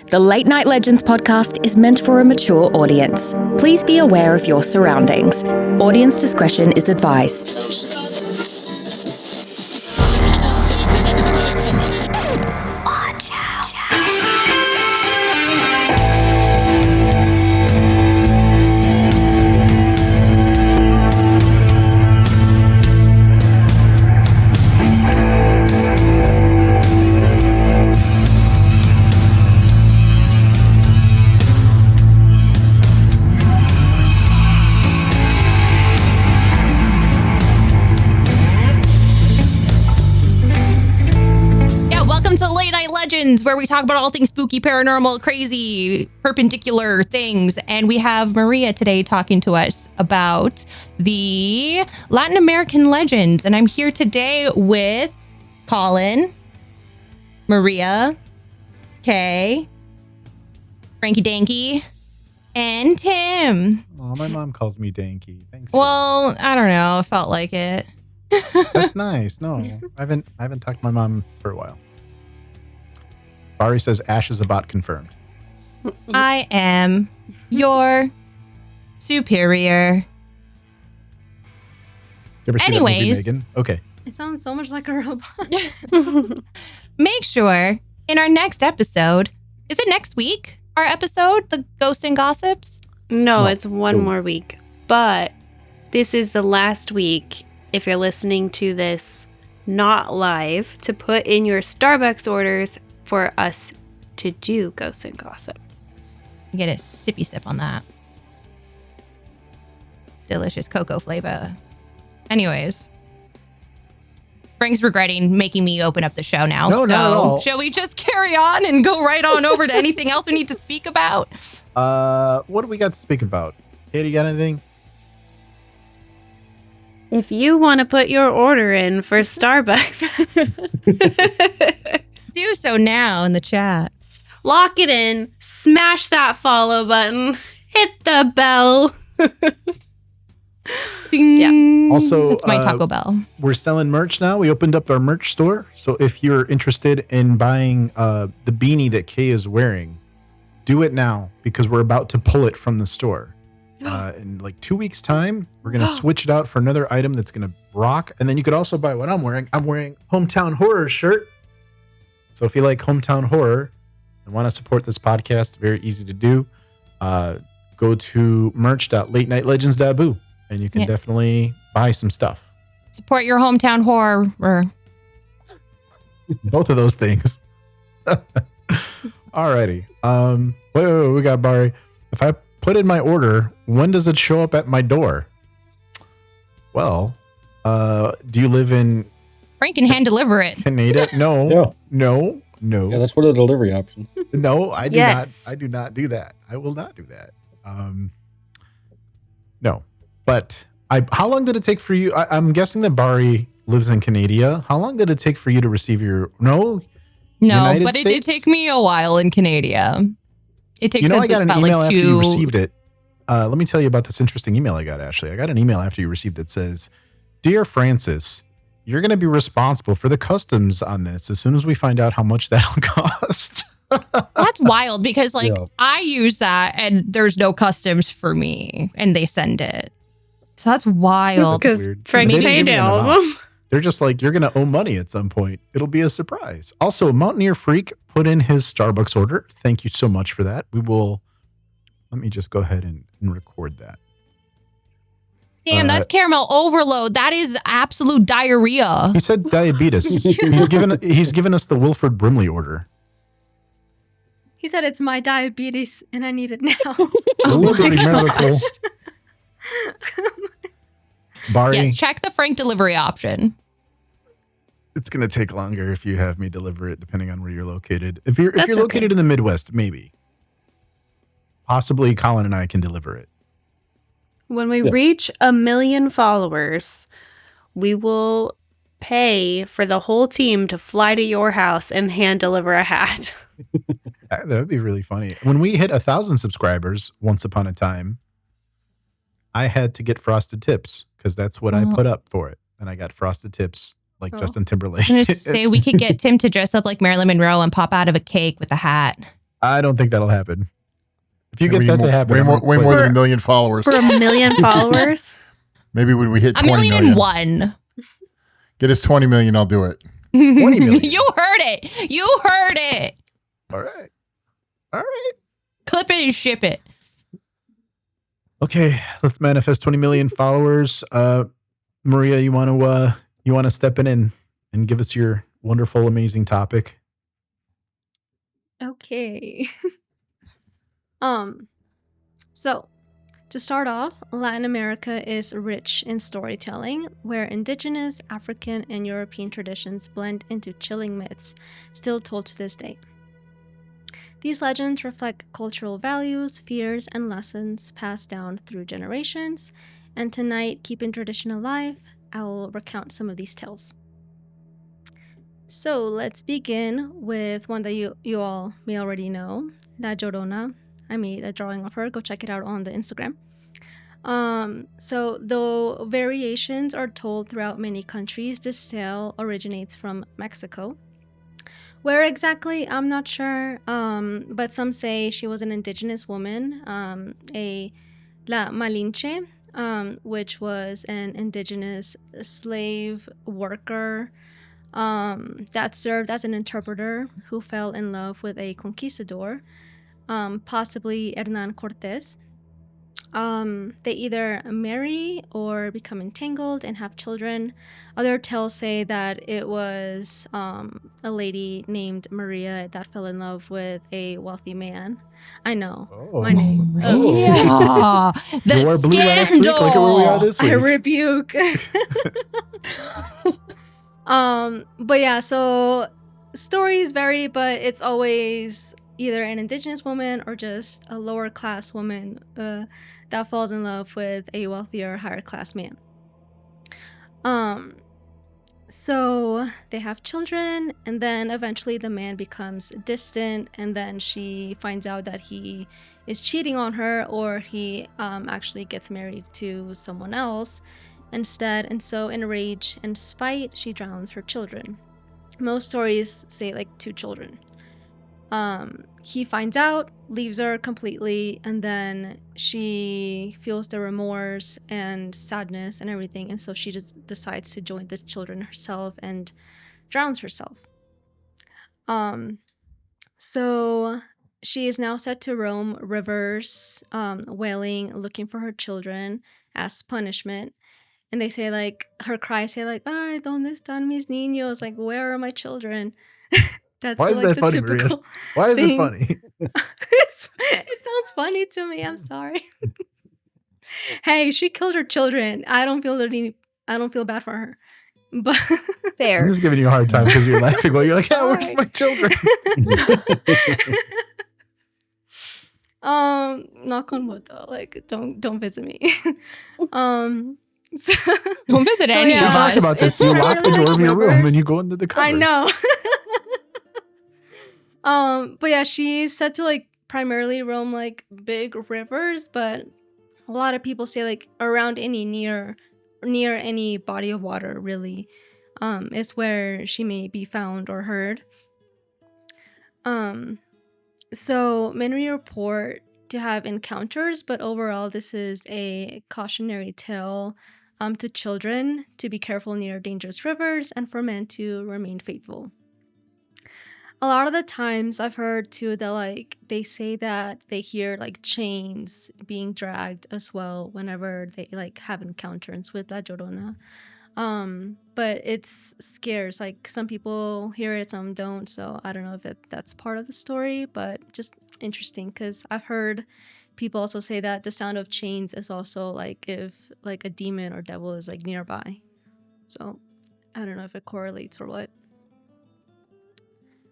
The Late Night Legends podcast is meant for a mature audience. Please be aware of your surroundings. Audience discretion is advised. Watch out. Where we talk about all things spooky, paranormal, crazy, perpendicular things. And we have Maria today talking to us about the Latin American legends. And I'm here today with Colin, Maria, Kay, Frankie Danky, and Tim. Oh, my mom calls me Danky. Thanks. Well, I don't know. I felt like it. That's nice. No, I haven't talked to my mom for a while. Bari says Ash is a bot confirmed. I am your superior. You ever see that movie, Megan? Okay. It sounds so much like a robot. Make sure in our next episode, is it next week? Our episode, the Ghosts and Gossips? No, it's one more week. But this is the last week, if you're listening to this not live, to put in your Starbucks orders for us to do Ghosts and Gossip. Get a sippy sip on that. Delicious cocoa flavor. Anyways. Frank's regretting making me open up the show now. No, not at all. Shall we just carry on and go right on over to anything else we need to speak about? What do we got to speak about? Katie, got anything? If you want to put your order in for Starbucks, do so now in the chat. Lock it in, smash that follow button, hit the bell. Ding. Also, it's my Taco Bell. We're selling merch now. We opened up our merch store. So if you're interested in buying the beanie that Kay is wearing, do it now because we're about to pull it from the store. In like 2 weeks' time, we're going to switch it out for another item that's going to rock. And then you could also buy what I'm wearing. I'm wearing Hometown Horror shirt. So if you like Hometown Horror and want to support this podcast, very easy to do. Go to merch.latenightlegends.boo and you can definitely buy some stuff. Support your hometown horror. Both of those things. Alrighty. Wait, we got Bari. If I put in my order, when does it show up at my door? Well, do you live in Frank can hand deliver it. Canada? No. No. Yeah, that's one of the delivery options. No, I do not. I do not do that. I will not do that. No. But how long did it take for you? I'm guessing that Bari lives in Canada. How long did it take for you to receive your United but it States? did take me a while in Canada. It takes I got an about email like after you received it. Let me tell you about this interesting email I got, Ashley. I got an email after you received it that says, "Dear Francis, you're going to be responsible for the customs on this as soon as we find out how much that'll cost." That's wild because I use that and there's no customs for me and they send it. So that's wild. Because Frank paid all of them. They're just like, you're going to owe money at some point. It'll be a surprise. Also, Mountaineer Freak put in his Starbucks order. Thank you so much for that. Let me just go ahead and record that. Damn, that's caramel overload. That is absolute diarrhea. He said diabetes. He's given us the Wilford Brimley order. He said it's my diabetes and I need it now. Miracle. Bari, yes, check the Frank delivery option. It's going to take longer if you have me deliver it, depending on where you're located. If you're located in the Midwest, maybe. Possibly Colin and I can deliver it. When we reach 1 million followers, we will pay for the whole team to fly to your house and hand deliver a hat. That would be really funny. When we hit 1,000 subscribers once upon a time, I had to get frosted tips because that's what I put up for it. And I got frosted tips like Justin Timberlake. I'm going to say we could get Tim to dress up like Marilyn Monroe and pop out of a cake with a hat. I don't think that'll happen. If you get that to happen, way more than 1 million followers. For 1 million followers? Maybe when we hit 20 million. 1,000,001. Get us 20 million, I'll do it. 20 million. You heard it. You heard it. All right. Clip it and ship it. Okay, let's manifest 20 million followers. Maria, you want to step in and give us your wonderful, amazing topic? Okay. So to start off, Latin America is rich in storytelling, where indigenous, African, and European traditions blend into chilling myths still told to this day. These legends reflect cultural values, fears, and lessons passed down through generations. And tonight, keeping tradition alive, I'll recount some of these tales. So let's begin with one that you all may already know, La Llorona. I made a drawing of her. Go check it out on the Instagram. So though variations are told throughout many countries, this tale originates from Mexico. Where exactly, I'm not sure, but some say she was an indigenous woman, a La Malinche, which was an indigenous slave worker that served as an interpreter who fell in love with a conquistador, possibly Hernan Cortés. They either marry or become entangled and have children. Other tales say that it was a lady named Maria that fell in love with a wealthy man. I know. My name. Yeah. The You wore blue last week. Look at where we are this week. I rebuke. But yeah, so stories vary, but it's always either an indigenous woman or just a lower class woman that falls in love with a wealthier, higher class man. So they have children, and then eventually the man becomes distant, and then she finds out that he is cheating on her, or he actually gets married to someone else instead. And so in rage and spite, she drowns her children. Most stories say like 2 children. He finds out, leaves her completely, and then she feels the remorse and sadness and everything, and so she just decides to join the children herself and drowns herself. So she is now set to roam rivers, wailing, looking for her children as punishment. And they say like, her cries say like, "Ay, ¿dónde están mis niños?" Like, where are my children? That's Why is like that the funny, Maria? typical Why is thing. it funny? It sounds funny to me. I'm sorry. Hey, she killed her children. I don't feel bad for her. But Fair. I'm just giving you a hard time because you're laughing while you're like, "Yeah, where's Sorry. my children?" Knock on wood though. Like, don't visit me. So, Don't visit So, any yeah. We of talked us. about this. It's You lock the primarily door of your room rivers. and you go into the cupboard. I know. But yeah, she's said to like primarily roam like big rivers, but a lot of people say like around any near any body of water really is where she may be found or heard. So many report to have encounters, but overall this is a cautionary tale to children to be careful near dangerous rivers and for men to remain faithful. A lot of the times I've heard too that like they say that they hear like chains being dragged as well whenever they like have encounters with La Llorona. But it's scarce. Like some people hear it, some don't. So I don't know if that's part of the story, but just interesting because I've heard people also say that the sound of chains is also like if like a demon or devil is like nearby. So I don't know if it correlates or what.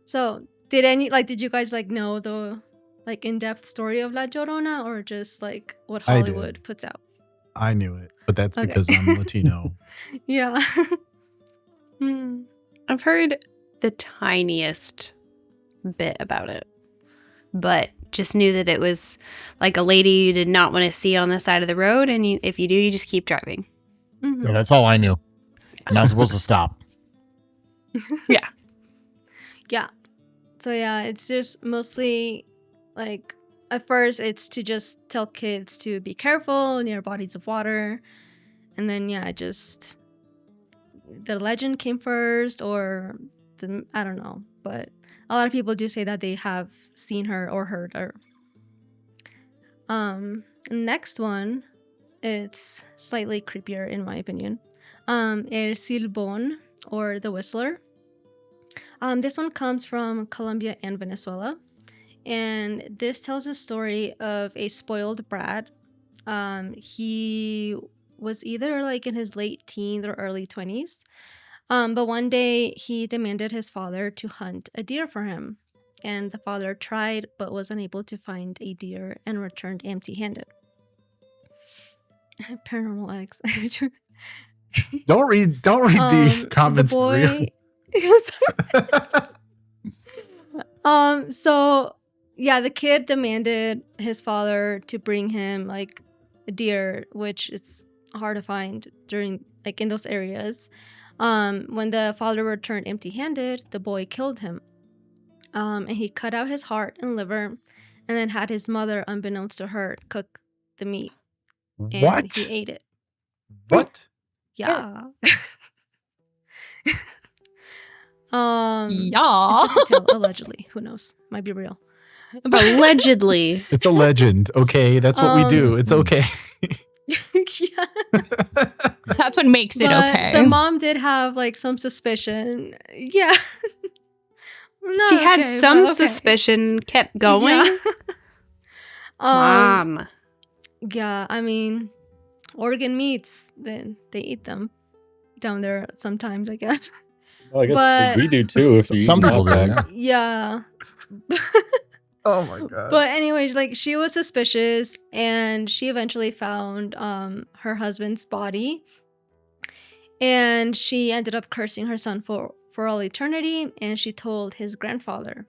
So did you guys like know the like in-depth story of La Llorona or just like what I did. Hollywood puts out? I knew it, but that's Okay. because I'm Latino. Yeah. Hmm. I've heard the tiniest bit about it, but just knew that it was like a lady you did not want to see on the side of the road, and if you do, you just keep driving. Mhm. Yeah, that's all I knew. I'm not supposed to stop. Yeah. So yeah, it's just mostly like at first it's to just tell kids to be careful near bodies of water, and then just the legend came first, or I don't know, but a lot of people do say that they have seen her or heard her. Next one, it's slightly creepier in my opinion. El Silbón, or the Whistler. This one comes from Colombia and Venezuela, and this tells a story of a spoiled brat. He was either like in his late teens or early 20s, but one day he demanded his father to hunt a deer for him, and the father tried but was unable to find a deer and returned empty-handed. Paranormal X. Don't read the comments. The boy. So the kid demanded his father to bring him like a deer, which is hard to find during like in those areas. When the father returned empty-handed, the boy killed him. And he cut out his heart and liver, and then had his mother, unbeknownst to her, cook the meat. And What? he ate it. What? Yeah. Yeah. It's just a tale, allegedly. Who knows? Might be real. Allegedly. It's a legend, okay? That's what we do. It's okay. Yeah. That's what makes it But okay. the mom did have like some suspicion. Yeah. Not She had okay, some but okay. suspicion, kept going. Yeah. Mom. Yeah, I mean, organ meats, they eat them down there sometimes, I guess. Well, I guess But- we do too. If Some you eat people do, hot dogs. Yeah. Oh my god. But anyways, like she was suspicious, and she eventually found her husband's body, and she ended up cursing her son for all eternity, and she told his grandfather.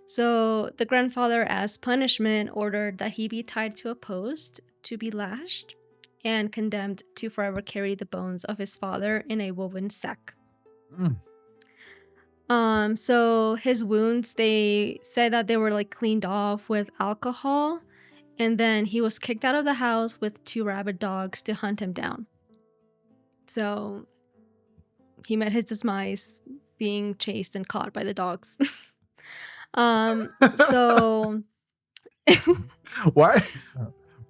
So the grandfather, as punishment, ordered that he be tied to a post to be lashed and condemned to forever carry the bones of his father in a woven sack. So his wounds, they said that they were like cleaned off with alcohol, and then he was kicked out of the house with 2 rabid dogs to hunt him down. So he met his demise being chased and caught by the dogs. So Why?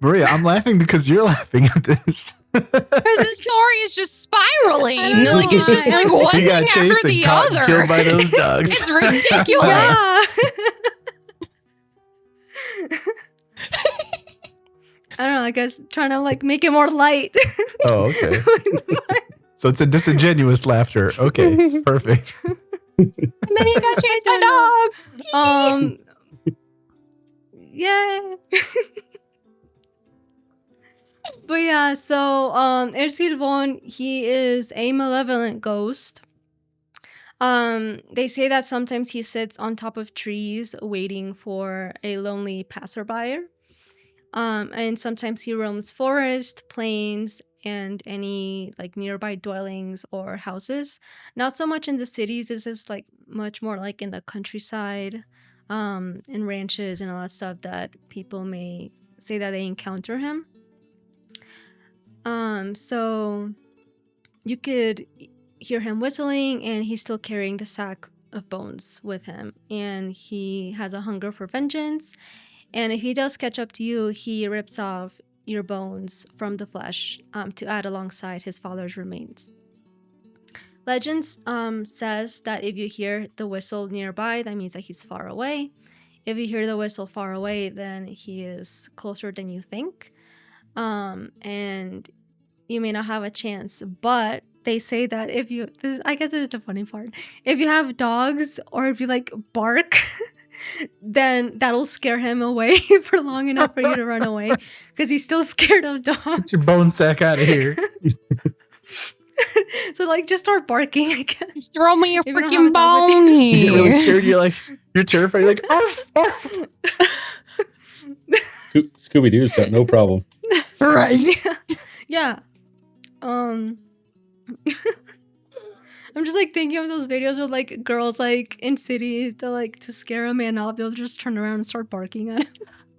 Maria, I'm laughing because you're laughing at this. Because the story is just spiraling. I don't know Like it's just why. like one He got thing chased after and the caught and other. killed by those dogs. It's ridiculous. yeah. I don't know, I guess trying to like make it more light. Oh, okay. So it's a disingenuous laughter. Okay, perfect. And then he got chased by dogs. Yeah. But yeah, so El Silbón, he is a malevolent ghost. They say that sometimes he sits on top of trees waiting for a lonely passerby. And sometimes he roams forest, plains, and any like nearby dwellings or houses. Not so much in the cities. This is like much more like in the countryside, in ranches and all that stuff that people may say that they encounter him. So you could hear him whistling, and he's still carrying the sack of bones with him, and he has a hunger for vengeance. And if he does catch up to you, he rips off your bones from the flesh to add alongside his father's remains. Legends says that if you hear the whistle nearby, that means that he's far away. If you hear the whistle far away, then he is closer than you think. And you may not have a chance, but they say that if you, I guess this is the funny part, if you have dogs or if you like bark, then that'll scare him away for long enough for you to run away, because he's still scared of dogs. Get your bone sack out of here. So like just start barking, I guess. Just throw me your If you don't have freaking a dog with bone You get really here. scared. You're terrified. You're like, arf, arf. Scooby Doo's got no problem. Right. Yeah. I'm just like thinking of those videos with like girls like in cities that like to scare a man off, they'll just turn around and start barking at him.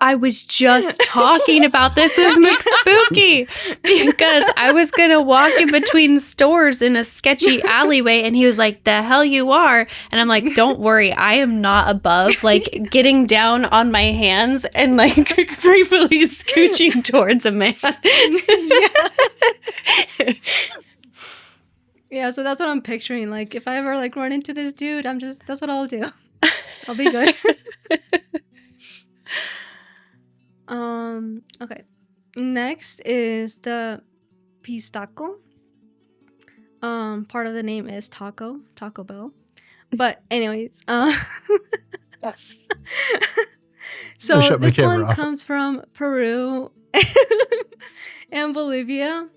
I was just talking about this with McSpooky because I was going to walk in between stores in a sketchy alleyway and he was like, the hell you are. And I'm like, don't worry, I am not above like getting down on my hands and like creepily scooching towards a man. Yeah, so that's what I'm picturing. Like if I ever like run into this dude, that's what I'll do. I'll be good. Okay. Next is the pistaco. Part of the name is Taco Bell. But anyways, so shut my this camera one off. comes from Peru and Bolivia.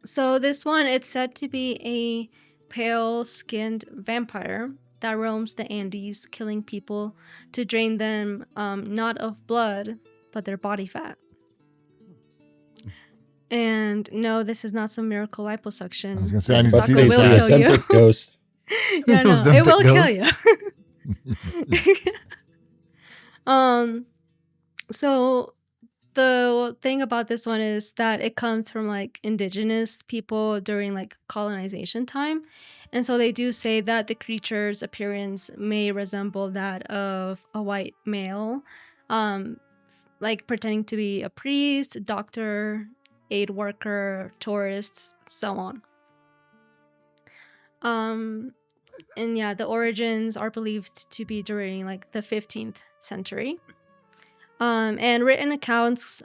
So this one, it's said to be a pale-skinned vampire that roams the Andes, killing people to drain them not of blood, but their body fat. And no, this is not some miracle liposuction. I was gonna say, I need to Taco see these will guys. kill you. Ozempic ghost. Yeah, no, Ozempic it will kill ghost. you. So the thing about this one is that it comes from like indigenous people during like colonization time. And so they do say that the creature's appearance may resemble that of a white male, like pretending to be a priest, doctor, aid worker, tourists, so on. And yeah, the origins are believed to be during like the 15th century. And written accounts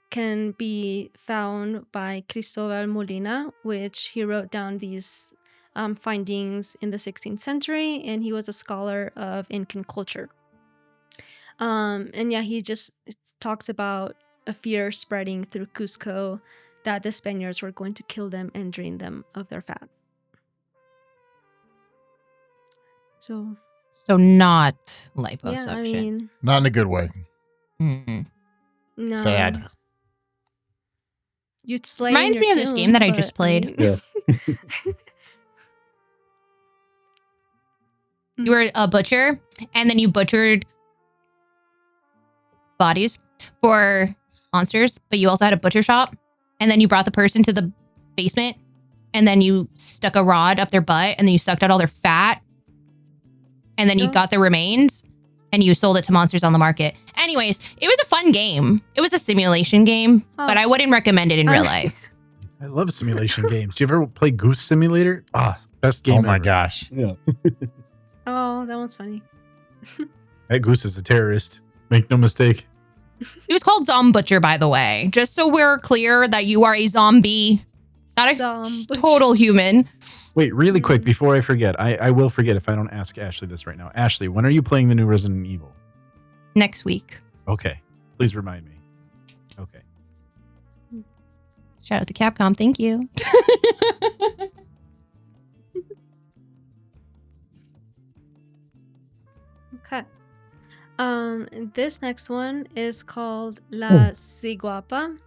can be found by Cristobal Molina, which he wrote down these findings in the 16th century, and he was a scholar of Incan culture. And yeah, he just talks about a fear spreading through Cusco that the Spaniards were going to kill them and drain them of their fat. So not yeah, liposuction. I mean, Not in a good way. no. Sad. You'd slay Reminds in your me of this tomb, game that I but, just played. mean- Yeah. You were a butcher, and then you butchered bodies for monsters, but you also had a butcher shop, and then you brought the person to the basement, and then you stuck a rod up their butt, and then you sucked out all their fat, and then you Oh. got their remains, and you sold it to monsters on the market. Anyways, it was a fun game. It was a simulation game, but I wouldn't recommend it in real life. I love simulation games. Do you ever play Goose Simulator? Best game Oh my ever. gosh. Yeah. Oh, that one's funny. That Goose is a terrorist. Make no mistake. It was called Butcher, by the way, just so we're clear that you are a zombie, not a Zombutcher. total human. Wait, really quick before I forget. I will forget if I don't ask Ashley this right now. Ashley, when are you playing the new Resident Evil? Next week. Okay. Please remind me. Okay. Shout out to Capcom. Thank you. Okay. This next one is called La Ciguapa,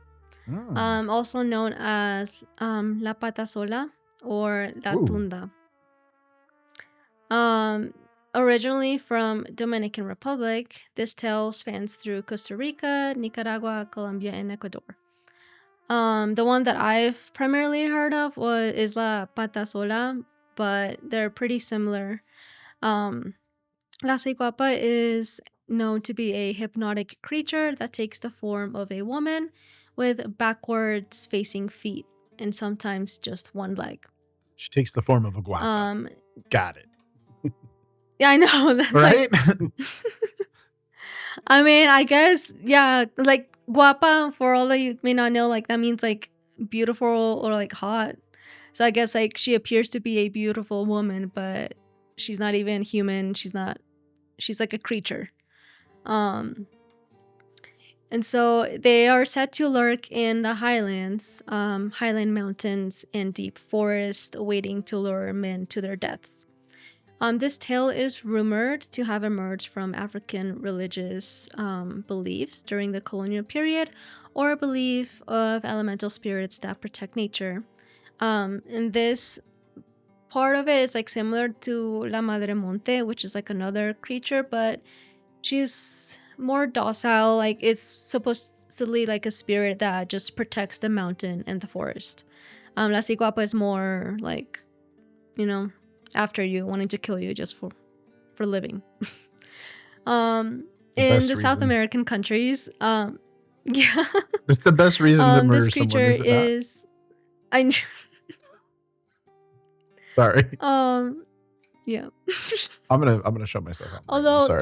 also known as La Pata Sola or La Ooh. Tunda. Originally from Dominican Republic, this tale spans through Costa Rica, Nicaragua, Colombia, and Ecuador. The one that I've primarily heard of is La Pata Sola, but they're pretty similar. La Ciguapa is known to be a hypnotic creature that takes the form of a woman with backwards facing feet and sometimes just one leg. She takes the form of a guapa. Got it. Yeah, I know. That's Right? I mean, I guess, yeah, like guapa, for all that you may not know, like that means like beautiful or like hot. So I guess like she appears to be a beautiful woman, but she's not even human. She's like a creature. And so they are said to lurk in the highlands, highland mountains, and deep forest, waiting to lure men to their deaths. This tale is rumored to have emerged from African religious beliefs during the colonial period, or a belief of elemental spirits that protect nature. And this part of it is like similar to La Madre Monte, which is like another creature, but she's more docile. Like it's supposedly like a spirit that just protects the mountain and the forest. La Ciguapa is more like, after you, wanting to kill you just for living. In the South American countries, yeah, it's the best reason to murder this creature someone, is it not? Sorry. Yeah. I'm gonna shut myself up. Although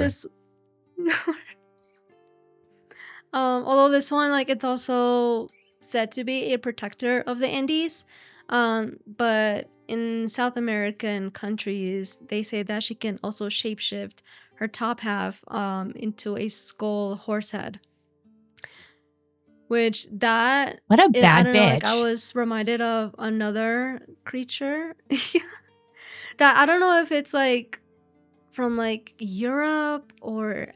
this one, like, it's also said to be a protector of the Andes, but in South American countries, they say that she can also shapeshift her top half into a skull horse head. What a bad bitch. Like, I was reminded of another creature that I don't know if it's like from like Europe or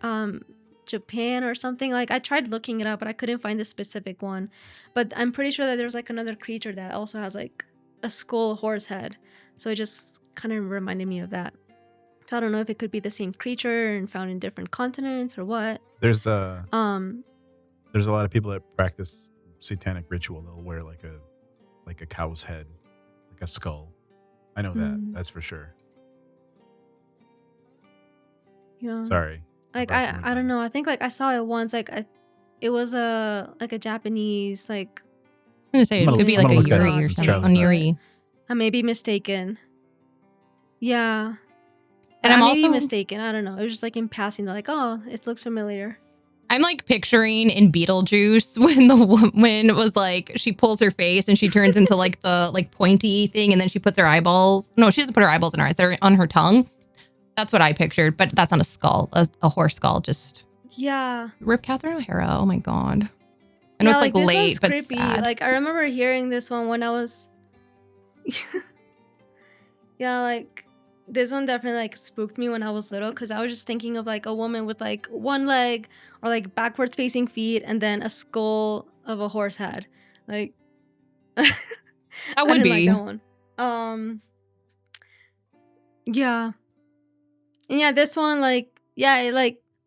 Japan or something. Like, I tried looking it up, but I couldn't find the specific one. But I'm pretty sure that there's like another creature that also has like a skull horse head. So it just kind of reminded me of that. So I don't know if it could be the same creature and found in different continents or what. There's a lot of people that practice satanic ritual. They'll wear like a cow's head, like a skull. I know that. That's for sure. Yeah. Sorry. Like I don't know. I think like I saw it once. Like it was a Japanese like. I'm gonna say it could be like a Yuri or something. On Yuri. I may be mistaken. Yeah. And I'm also mistaken. I don't know. It was just like in passing. They're like, oh, it looks familiar. I'm like picturing in Beetlejuice when it was like she pulls her face and she turns into like the like pointy thing, and then she puts her eyeballs. No, she doesn't put her eyeballs in her eyes. They're on her tongue. That's what I pictured, but that's not a skull, a horse skull. Just rip Catherine O'Hara. Oh my god. I know it's like late, but creepy. sad. Like I remember hearing this one when I was. Like this one definitely like spooked me when I was little, because I was just thinking of like a woman with like one leg or like backwards facing feet and then a skull of a horse head. Like that would be like that one. Yeah. And yeah, this one like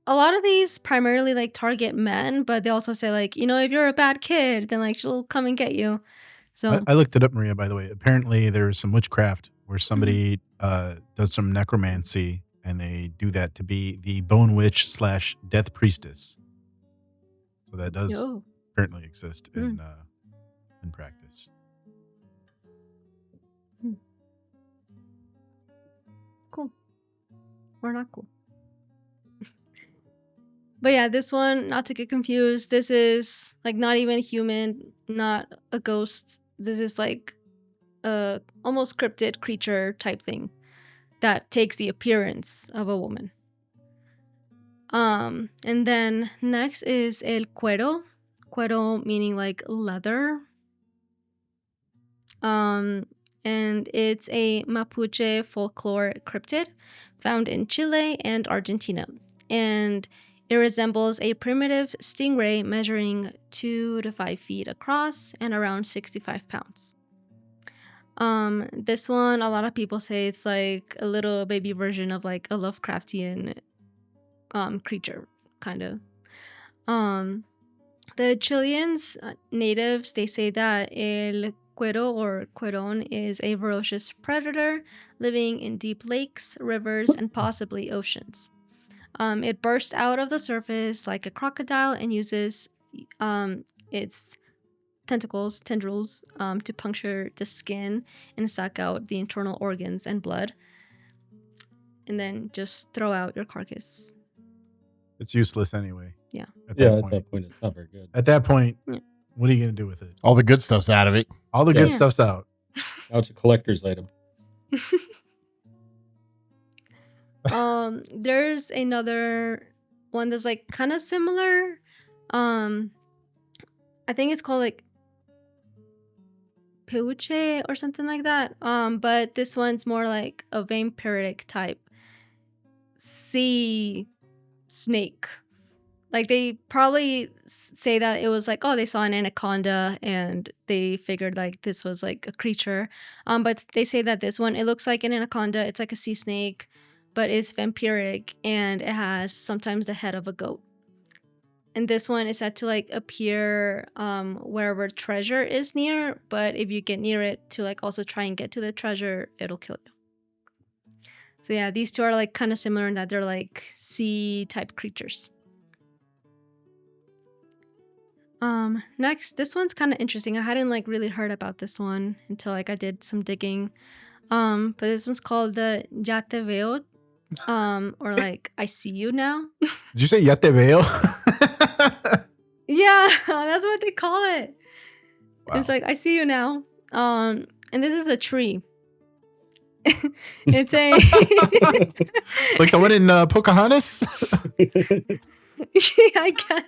a lot of these primarily like target men, but they also say like, if you're a bad kid, then like she'll come and get you. So I looked it up, Maria, by the way. Apparently there's some witchcraft where somebody does some necromancy, and they do that to be the bone witch / death priestess. So that does apparently exist in practice. Cool. Or not cool. But yeah, this one, not to get confused, this is like not even human, not a ghost. This is like a almost cryptid creature type thing that takes the appearance of a woman. And then next is el cuero. Cuero meaning like leather. And it's a Mapuche folklore cryptid found in Chile and Argentina. And it resembles a primitive stingray measuring 2 to 5 feet across and around 65 pounds. This one, a lot of people say it's like a little baby version of like a Lovecraftian creature, kind of. The Chileans natives, they say that el cuero or cuerón is a ferocious predator living in deep lakes, rivers, and possibly oceans. It bursts out of the surface like a crocodile and uses its tendrils to puncture the skin and suck out the internal organs and blood, and then just throw out your carcass. It's useless anyway. Yeah. At that point, it's not very good. At that point, what are you going to do with it? All the good stuff's out of it. All the good stuff's out. Now it's a collector's item. There's another one that's like kind of similar. I think it's called like Peuche or something like that. But this one's more like a vampiric type sea snake. like they probably say that it was like, oh, they saw an anaconda and they figured like this was like a creature. But they say that this one, it looks like an anaconda. It's like a sea snake, but it's vampiric and it has sometimes the head of a goat. And this one is said to like appear wherever treasure is near, but if you get near it to like also try and get to the treasure, it'll kill you. So yeah, these two are like kind of similar in that they're like sea type creatures. Next, this one's kind of interesting. I hadn't like really heard about this one until like I did some digging. But this one's called the Ya te veo, or like I see you now. Did you say ya te veo? Yeah, that's what they call it. Wow. It's like I see you now. And this is a tree. It's a Like the one in Pocahontas? yeah, I guess.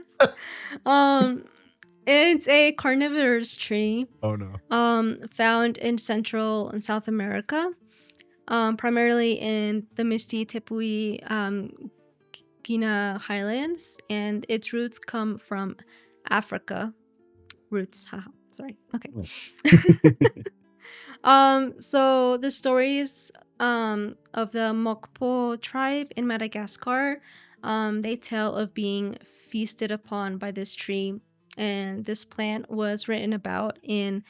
It's a carnivorous tree. Oh no. Found in Central and South America. Primarily in the Misty Tepui Guinea highlands, and its roots come from Africa. Roots, haha, sorry. Okay. So the stories of the Mokpo tribe in Madagascar, they tell of being feasted upon by this tree, and this plant was written about in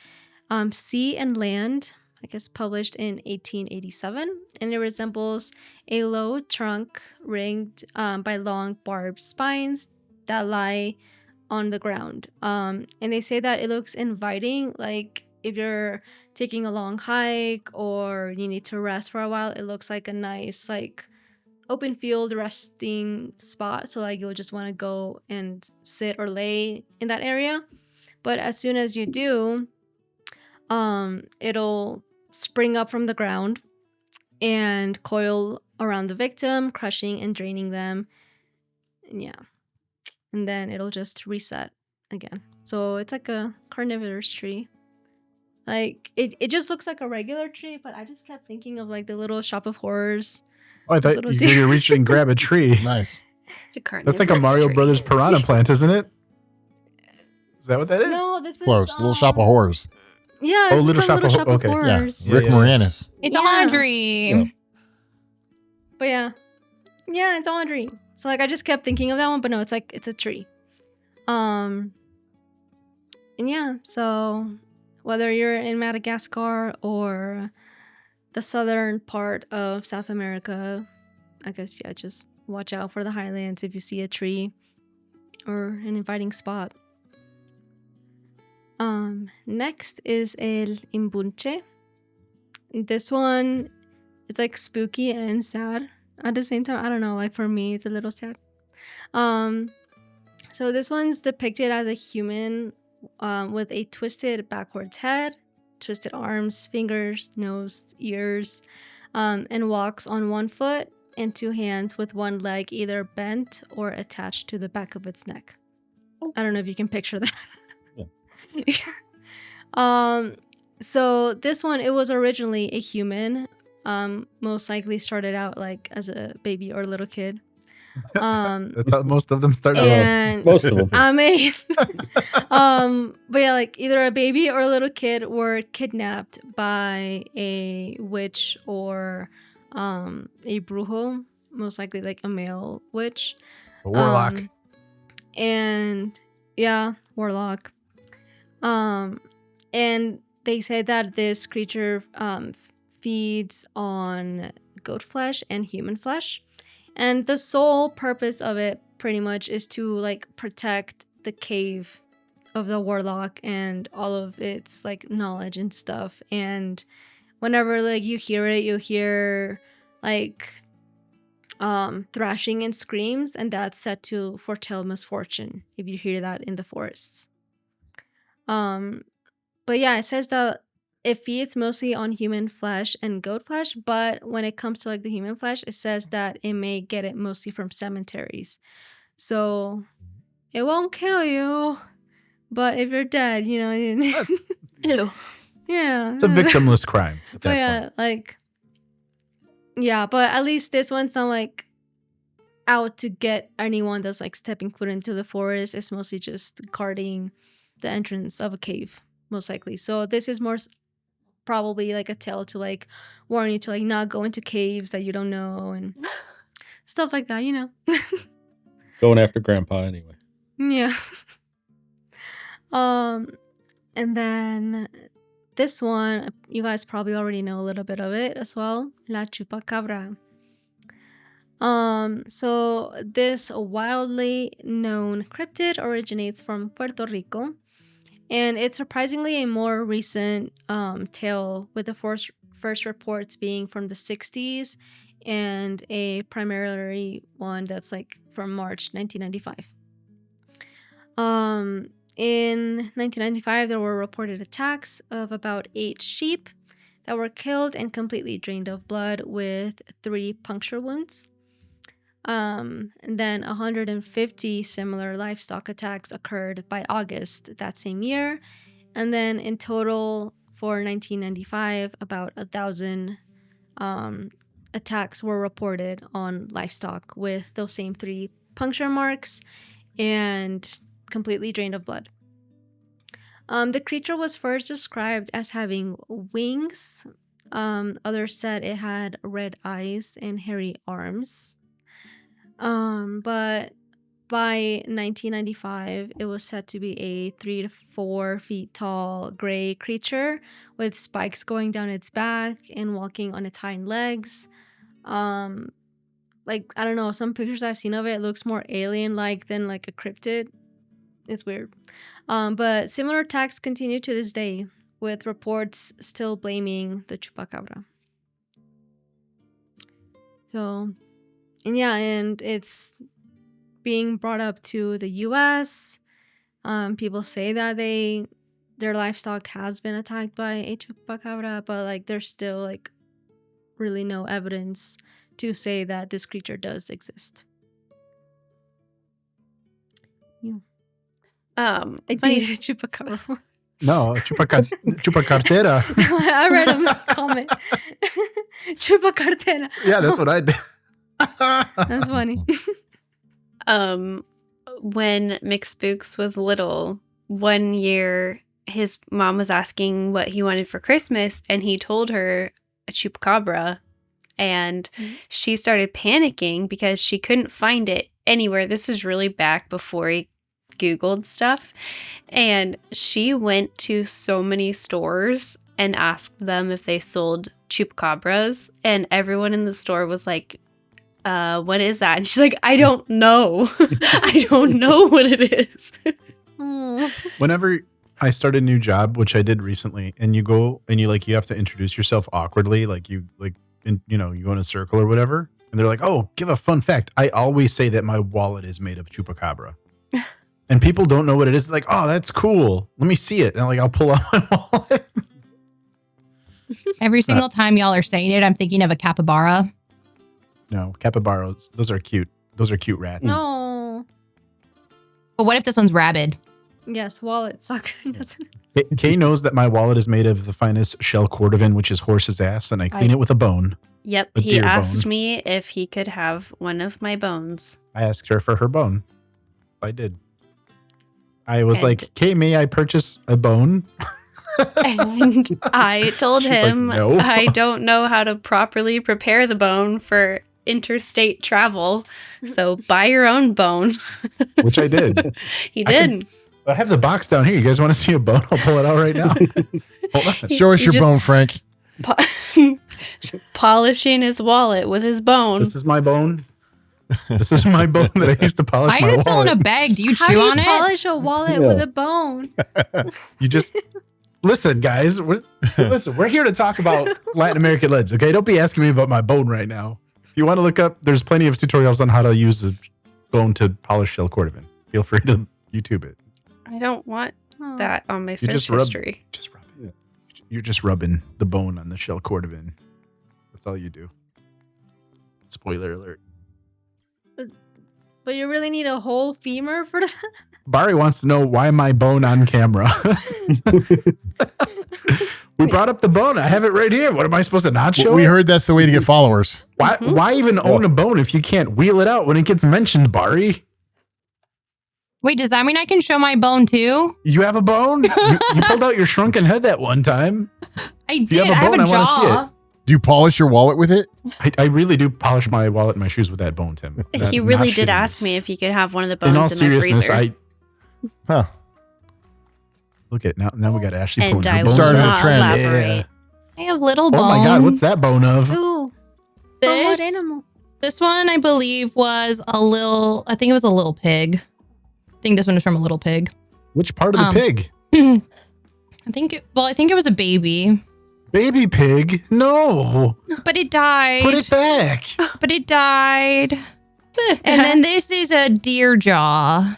Sea and Land, I guess published in 1887, and it resembles a low trunk ringed by long barbed spines that lie on the ground. And they say that it looks inviting, like if you're taking a long hike or you need to rest for a while, it looks like a nice like open field resting spot. So like you'll just want to go and sit or lay in that area. But as soon as you do, it'll spring up from the ground and coil around the victim, crushing and draining them. And yeah. And then it'll just reset again. So it's like a carnivorous tree. Like it just looks like a regular tree, but I just kept thinking of like the little shop of horrors. Oh, I thought you could reach and grab a tree. Nice. It's a carnivorous That's like a Mario tree. Brothers piranha plant, isn't it? Is that what that is? No, this Close. is Little shop of horrors. Yeah, Oh, it's Little from Shop Little of- Shop of okay. Yeah. Horrors. Rick Yeah. Moranis. It's Yeah. Audrey. Yeah. But yeah, it's Audrey. So like I just kept thinking of that one, but no, it's like it's a tree. And yeah, so whether you're in Madagascar or the southern part of South America, I guess yeah, just watch out for the highlands if you see a tree or an inviting spot. Next is El Imbunche. This one is like spooky and sad at the same time. I don't know, like for me it's a little sad. So this one's depicted as a human with a twisted backwards head, twisted arms, fingers, nose, ears, and walks on one foot and two hands with one leg either bent or attached to the back of its neck. I don't know if you can picture that. So this one, it was originally a human, most likely started out like as a baby or a little kid. That's how most of them start out. And Most of them. I mean, but yeah, like either a baby or a little kid were kidnapped by a witch or a brujo, most likely like a male witch. A warlock. And yeah, warlock. And they say that this creature feeds on goat flesh and human flesh. And the sole purpose of it pretty much is to like protect the cave of the warlock and all of its like knowledge and stuff. And whenever like you hear it, you hear like thrashing and screams, and that's said to foretell misfortune if you hear that in the forests. But yeah, it says that it feeds mostly on human flesh and goat flesh, but when it comes to like the human flesh, it says that it may get it mostly from cemeteries. So it won't kill you, but if you're dead, you know, Ew. yeah. It's a victimless crime at But that yeah, point. like, yeah, but at least this one's not like out to get anyone that's like stepping foot into the forest. It's mostly just guarding the entrance of a cave, most likely. So this is more probably like a tale to like warn you to like not go into caves that you don't know and stuff like that, you know. Going after Grandpa anyway. Yeah. And then this one, you guys probably already know a little bit of it as well. La Chupacabra. So this wildly known cryptid originates from Puerto Rico, and it's surprisingly a more recent tale, with the first reports being from the 60s and a primarily one that's like from March 1995. In 1995, there were reported attacks of about 8 sheep that were killed and completely drained of blood with 3 puncture wounds. And then 150 similar livestock attacks occurred by August that same year. And then in total for 1995, about 1,000 attacks were reported on livestock with those same 3 puncture marks and completely drained of blood. The creature was first described as having wings. Others said it had red eyes and hairy arms. But by 1995, it was said to be a 3 to 4 feet tall gray creature with spikes going down its back and walking on its hind legs. Like, I don't know, some pictures I've seen of it looks more alien-like than like a cryptid. It's weird. But similar attacks continue to this day, with reports still blaming the chupacabra. So, and yeah, and it's being brought up to the U.S. People say that their livestock has been attacked by a chupacabra, but like there's still like really no evidence to say that this creature does exist. Yeah. I dated chupacabra. No, chupacartera. I read a comment. Chupacartera. Yeah, that's what I did. That's funny. When McSpooks was little, one year his mom was asking what he wanted for Christmas, and he told her a chupacabra, and she started panicking because she couldn't find it anywhere. This is really back before he Googled stuff, and she went to so many stores and asked them if they sold chupacabras, and everyone in the store was like, what is that? And she's like, I don't know. I don't know what it is. Whenever I start a new job, which I did recently, and you go and you have to introduce yourself awkwardly, you go in a circle or whatever, and they're like, oh, give a fun fact. I always say that my wallet is made of chupacabra. And people don't know what it is. Like, oh, that's cool. Let me see it. And I'll pull out my wallet. Every single time y'all are saying it, I'm thinking of a capybara. No, capybaras. Those are cute. Those are cute rats. No. But what if this one's rabid? Yes, wallet sucker. Kay knows that my wallet is made of the finest shell cordovan, which is horse's ass, and I clean it with a bone. Yep, A he deer asked bone. me if he could have one of my bones. I asked her for her bone. I did. I was And- like, Kay, may I purchase a bone? And I told She's like, him "No." I don't know how to properly prepare the bone for interstate travel, so buy your own bone. Which I did. He I can- did. I have the box down here. You guys want to see a bone? I'll pull it out right now. Hold on. Show us He your just- bone, Frank. Polishing his wallet with his bone. This is my bone. This is my bone that I used to polish Why my is it still in a wallet. bag? Do you How chew do you on it? polish a wallet with a bone? You just listen, guys. We're here to talk about Latin American lids. Okay, don't be asking me about my bone right now. If you want to look up, there's plenty of tutorials on how to use a bone to polish shell cordovan. Feel free to YouTube it. I don't want Oh. that on my search just rub- history. Just rub it. You're just rubbing the bone on the shell cordovan. That's all you do. Spoiler alert. But you really need a whole femur for that? Bari wants to know why my bone on camera. We brought up the bone. I have it right here. What am I supposed to not show? We it? heard that's the way to get followers. Why? Why even own a bone if you can't wheel it out when it gets mentioned, Bari? Wait, does that mean I can show my bone too? You have a bone? You pulled out your shrunken head that one time. I did. I have a I wanna see jaw. Do you polish your wallet with it? I really do polish my wallet and my shoes with that bone, Tim. He really did ask me if he could have one of the bones In all in my seriousness, freezer. Huh. Look at now we got Ashley And pulling her I bones will Started a out. not trend. elaborate. I have little Oh bones. my God, what's that bone of? Ooh. From what This, animal? this one, I believe, was I think it was a little pig. I think this one was from a little pig. Which part of the pig? I think it was a baby. Baby pig? No. But it died. Put it back. But it died. And then this is a deer jaw.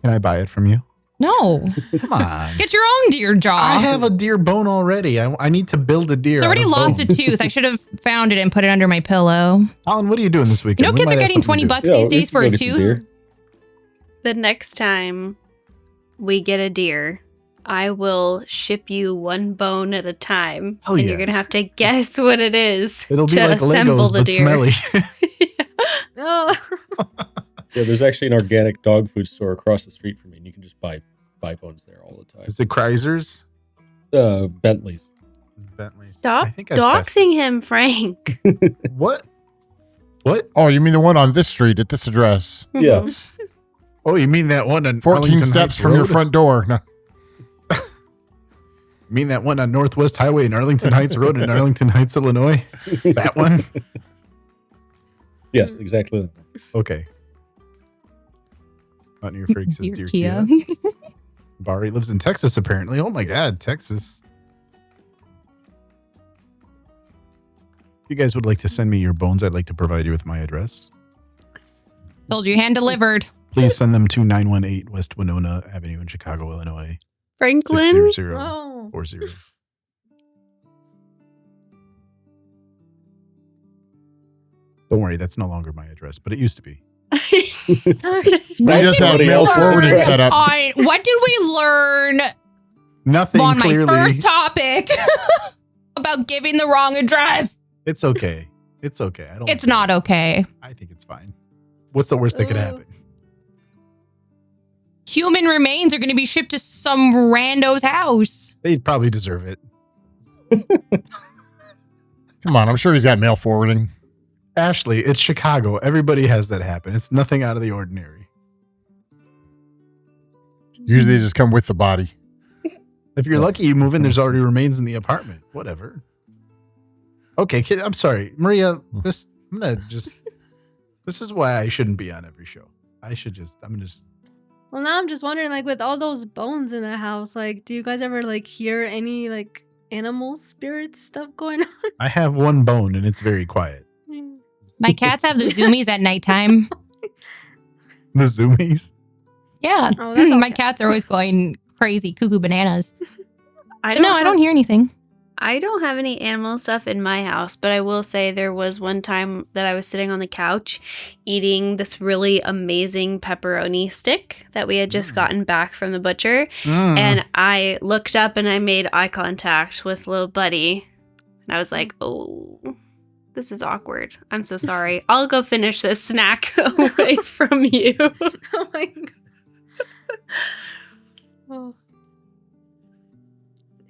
Can I buy it from you? No. Come on. Get your own deer jaw. I have a deer bone already. I need to build a deer. It's already out of lost a bone. tooth. I should have found it and put it under my pillow. Alan, what are you doing this You weekend? know, We kids might are have getting something to $20 do. these we days can for go a get some tooth. deer. The next time we get a deer, I will ship you one bone at a time. Oh, and yeah. you're going to have to guess what it is It'll be to like assemble Legos, the but deer. smelly. Oh. Yeah, there's actually an organic dog food store across the street from me, and you can just buy bones there all the time. Is it Chrysers? Bentley's. Bentley. Stop I think I've passed- doxing him, Frank. What? What? Oh, you mean the one on this street at this address? Yeah. Oh, you mean that one on 14 Arlington steps Heights from your Road? front door. No. You mean that one on Northwest Highway in Arlington Heights Road in Arlington Heights, Illinois? That one? Yes, exactly. Okay. Not near Freaks is Dear Kia. Bari lives in Texas, apparently. Oh my God, Texas. If you guys would like to send me your bones, I'd like to provide you with my address. Told you, hand delivered. Please send them to 918 West Winona Avenue in Chicago, Illinois. Franklin? 60040. Oh. Don't worry, that's no longer my address, but it used to be. He does have Somebody mail else forwarding address. set up. What did we learn Nothing on my clearly. first topic about giving the wrong address? It's okay. It's okay. I don't. It's not okay. I think it's fine. What's the worst that could happen? Human remains are going to be shipped to some rando's house. They'd probably deserve it. Come on, I'm sure he's got mail forwarding. Ashley, it's Chicago. Everybody has that happen. It's nothing out of the ordinary. Usually they just come with the body. If you're lucky, you move in, there's already remains in the apartment. Whatever. Okay, kid, I'm sorry. Maria, this is why I shouldn't be on every show. Well, now I'm just wondering, like, with all those bones in the house, like, do you guys ever, like, hear any, like, animal spirit stuff going on? I have one bone and it's very quiet. My cats have the zoomies at nighttime. The zoomies. Yeah. Oh, that's My okay. cats are always going crazy, cuckoo bananas. I I don't hear anything. I don't have any animal stuff in my house, but I will say there was one time that I was sitting on the couch eating this really amazing pepperoni stick that we had just gotten back from the butcher. And I looked up and I made eye contact with little buddy. And I was like, oh, this is awkward. I'm so sorry. I'll go finish this snack away from you. Oh my god. Oh.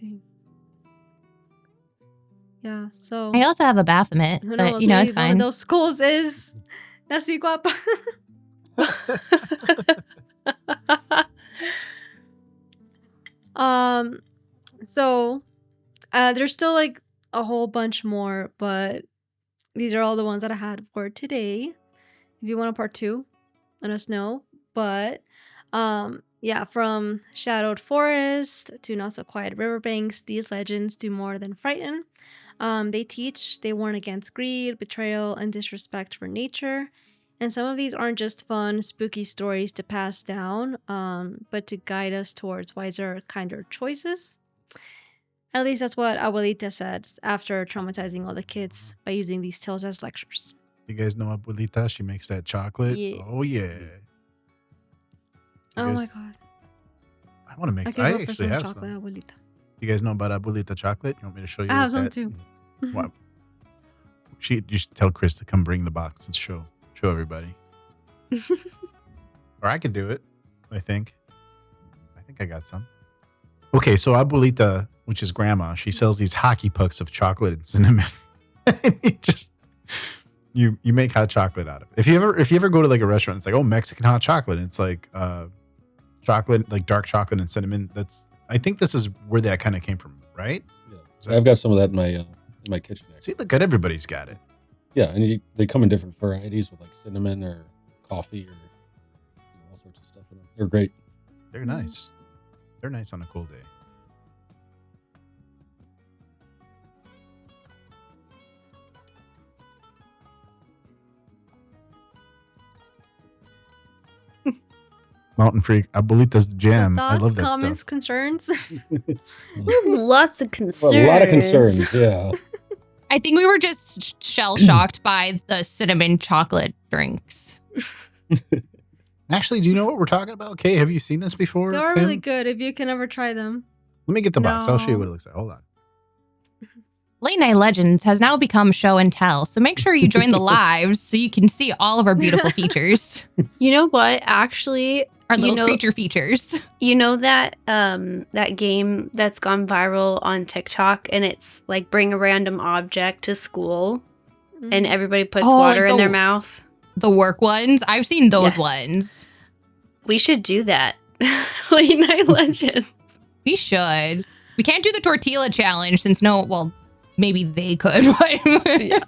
Dang. Yeah, so I also have a Baphomet, who but knows, you know, maybe it's one of fine. those schools is Nasi Guapa. So there's still like a whole bunch more, but these are all the ones that I had for today. If you want a part 2, let us know. But yeah, from shadowed forest to not so quiet riverbanks, these legends do more than frighten. They teach, they warn against greed, betrayal, and disrespect for nature. And some of these aren't just fun, spooky stories to pass down, but to guide us towards wiser, kinder choices. At least that's what Abuelita said after traumatizing all the kids by using these tales as lectures. You guys know Abuelita? She makes that chocolate. Yeah. Oh, yeah. Oh guys- my god. I want to I make could I go for actually some have chocolate, some. Abuelita. Do you guys know about abuelita chocolate? You want me to show you? I have what's some at? too. What? You should tell Chris to come bring the box and show everybody. Or I could do it. I think I got some. Okay, so abuelita, which is grandma, she sells these hockey pucks of chocolate and cinnamon. you make hot chocolate out of it. If you ever go to like a restaurant, it's like, oh, Mexican hot chocolate. And it's like chocolate, like dark chocolate and cinnamon. I think this is where that kind of came from, right? Yeah. I've got some of that in my kitchen. See, look at everybody's got it. Yeah, and they come in different varieties with like cinnamon or coffee or all sorts of stuff in them. They're great. They're nice. They're nice on a cold day. Mountain Freak, abuelita's the jam. I love that Comments, stuff. concerns. Lots of concerns. Well, a lot of concerns, yeah. I think we were just shell shocked by the cinnamon chocolate drinks. Actually, do you know what we're talking about? Kay, have you seen this before? They are Kim? really good if you can ever try them. Let me get the box. I'll show you No. what it looks like. Hold on. Late Night Legends has now become show and tell, so make sure you join the lives so you can see all of our beautiful features, You know what? Actually, our little you know, creature features. You know that that game that's gone viral on TikTok, and it's like bring a random object to school, and everybody puts Oh, water like in their the- mouth. The work ones, I've seen those Yes. ones. We should do that. Late Night Legends. We should. We can't do the tortilla challenge since maybe they could. But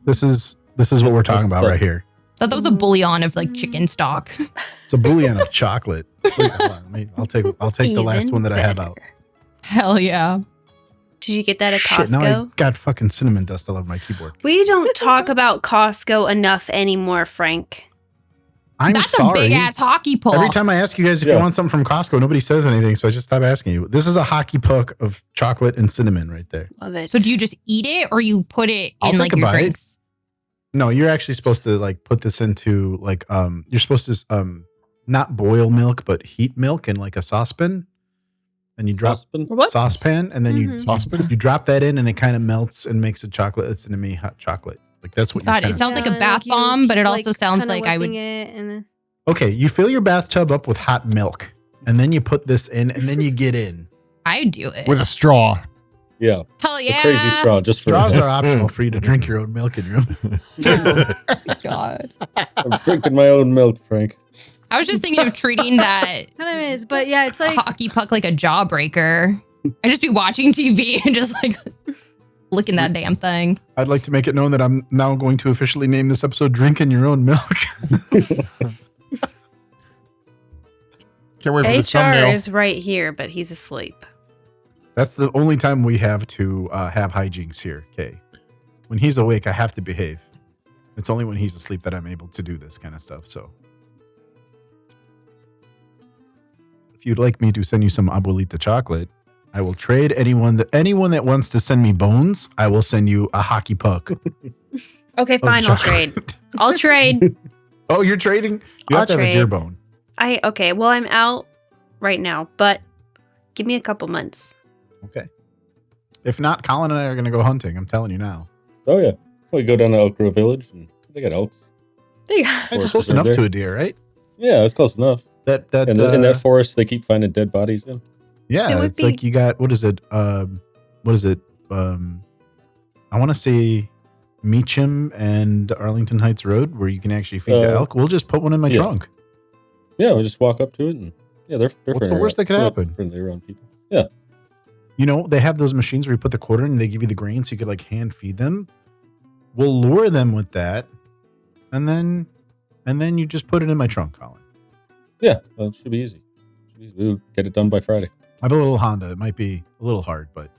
This is what we're talking about right here. thought that was a bouillon of like chicken stock. It's a bouillon of chocolate. Wait, hold on. I'll take the last Even one that I have better. out. Hell yeah. Did you get that at Shit, now Costco? I got fucking cinnamon dust all over my keyboard. We don't talk about Costco enough anymore, Frank. I'm That's sorry. a big ass hockey puck. Every time I ask you guys if you Yeah. want something from Costco, nobody says anything, so I just stop asking you. This is a hockey puck of chocolate and cinnamon right there. Love it. So do you just eat it or you put it I'll in take like a your bite. drinks? No, you're actually supposed to like put this into like you're supposed to not boil milk but heat milk in like a saucepan, and you drop Saucepan? What? saucepan, and then Mhm. Saucepan? you drop that in, and it kind of melts and makes a chocolate. It's cinnamon hot chocolate. Like that's what. God, you it sounds like a and, bath you bomb, but keep, it also sounds kinda like I would. whipping it and then Okay, you fill your bathtub up with hot milk, and then you put this in, and then you get in. I'd do it. With a straw. Yeah. Hell The yeah. crazy straw just for Straws are optional for you to drink your own milk in your own. God. I'm drinking my own milk, Frank. I was just thinking of treating that kind of is, but yeah, it's like hockey puck like a jawbreaker. I just be watching TV and just like licking that damn thing. I'd like to make it known that I'm now going to officially name this episode "Drinking Your Own Milk." Can't wait for this HR thumbnail. is right here, but he's asleep. That's the only time we have to have hijinks here, Kay. When he's awake, I have to behave. It's only when he's asleep that I'm able to do this kind of stuff. So, if you'd like me to send you some abuelita chocolate, I will trade anyone that wants to send me bones. I will send you a hockey puck. Okay, of fine. I'll chocolate. trade. I'll trade. Oh, you're trading? You I'll have to have a deer trade. bone. Okay. Well, I'm out right now, but give me a couple months. Okay. If not, Colin and I are going to go hunting. I'm telling you now. Oh, yeah. We go down to Elk Grove Village, and they got elks. There you go. It's Forest close is right enough there. to a deer, right? Yeah, it's close enough. That And in that forest, they keep finding dead bodies in. yeah, It would it's like be- you got what is it? I want to say Meacham and Arlington Heights Road, where you can actually feed the elk. We'll just put one in my yeah. trunk. Yeah, we just walk up to it, and yeah, they're What's the friendly worst that could they're happen? Friendly around people. Yeah. You know, they have those machines where you put the quarter in and they give you the grain, so you could like hand feed them. We'll lure them with that, and then you just put it in my trunk, Colin. Yeah, well, it should be easy. We'll get it done by Friday. I have a little Honda. It might be a little hard, but